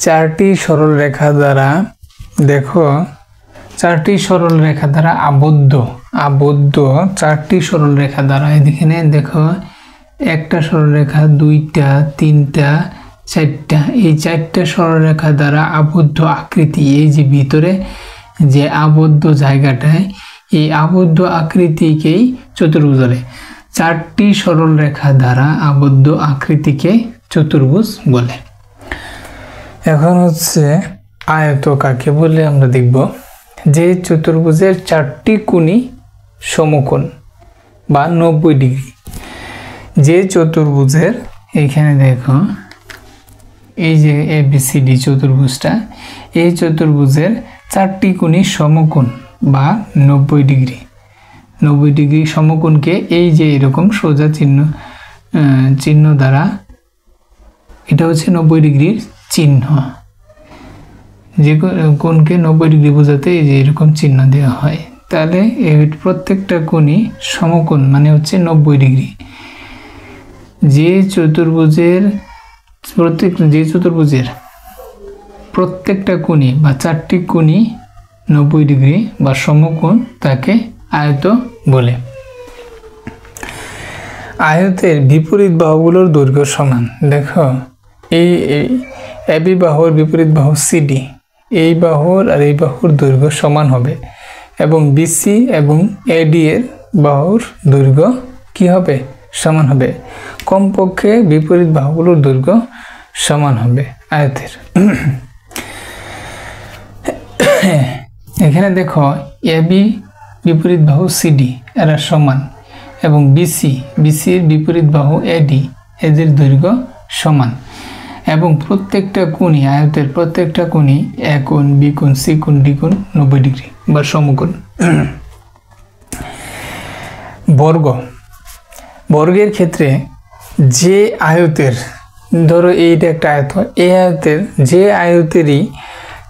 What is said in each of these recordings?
চারটি সরল রেখা দ্বারা দেখো চারটি সরল রেখা দ্বারা আবদ্ধ চারটি সরল রেখা দ্বারা এখানে দেখো একটা সরল রেখা, দুইটা, তিনটা, চারটা, এই চারটা সরল রেখা দ্বারা আবদ্ধ আকৃতি, এই যে ভিতরে যে আবদ্ধ জায়গাটায়, এই আবদ্ধ আকৃতিকেই চতুর্ভুজ বলে। চারটি সরল রেখা দ্বারা আবদ্ধ আকৃতিকে চতুর্ভুজ বলে। এখন হচ্ছে আয়ত কাকে বলে আমরা দেখব। যে চতুর্ভুজের চারটি কোণই সমকোণ বা 90 ডিগ্রি। যে চতুর্ভুজের এখানে দেখো এই যে ABCD চতুর্ভুজটা, এই চতুর্ভুজের চারটি কোণই সমকোণ বা 90 ডিগ্রি। 90 ডিগ্রি সমকোণকে এই যে এরকম সোজা চিহ্ন দ্বারা, এটা হচ্ছে 90 ডিগ্রির চিহ্ন। যে কোণকে 90 ডিগ্রি বোঝাতে এই যে এরকম চিহ্ন দেওয়া হয়, তাহলে এর প্রত্যেকটা কোণই সমকোণ মানে হচ্ছে 90 ডিগ্রি। যে চতুর্ভুজের প্রত্যেকটা কোণই বা চারটি কোণই 90 ডিগ্রি বা সমকোণ তাকে আয়ত বলে। আয়তের বিপরীত বাহুগুলোর দৈর্ঘ্য সমান। দেখো এই AB বাহুর বিপরীত বাহু CD, এই বাহুর আর এই বাহুর দৈর্ঘ্য সমান হবে এবং BC এবং AD এর বাহুর দৈর্ঘ্য কি হবে? সমান হবে। কমপক্ষে বিপরীত বাহুগুলোর দৈর্ঘ্য সমান হবে আয়তের। এখানে দেখো AB বিপরীত বাহু CD এরা সমান এবং BCর বিপরীত বাহু AD এদের দৈর্ঘ্য সমান এবং প্রত্যেকটা কোণই আয়তের প্রত্যেকটা কোণই A কোণ, B কোণ, C কোণ, D কোণ 90 ডিগ্রি বা সমকোণ। বর্গের ক্ষেত্রে যে আয়তের, ধরো এইটা একটা আয়ত, এই আয়তের যে আয়তেরই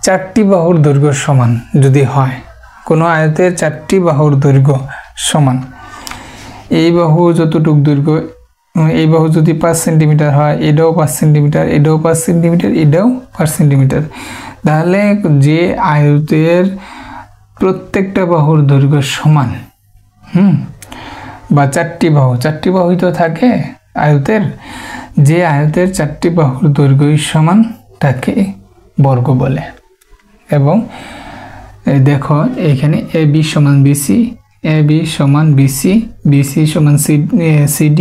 চারটি বাহুর দৈর্ঘ্য সমান যদি হয়, কোনো আয়তের চারটি বাহুর দৈর্ঘ্য সমান, এই বাহু যতটুক দৈর্ঘ্য, এই বাহু যদি 5 সেন্টিমিটার হয়, এটাও 5 সেন্টিমিটার, এটাও 5 সেন্টিমিটার, এটাও 5 সেন্টিমিটার, তাহলে যে আয়তের প্রত্যেকটা বাহুর দৈর্ঘ্য সমান, বা চারটি বাহুই তো থাকে আয়তের, যে আয়তের চারটি বাহুর দৈর্ঘ্যই সমান তাকে বর্গ বলে। এবং দেখো এখানে AB সমান BC, AB সমান BC, BC সমান CD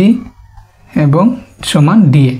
এবং সমান DA।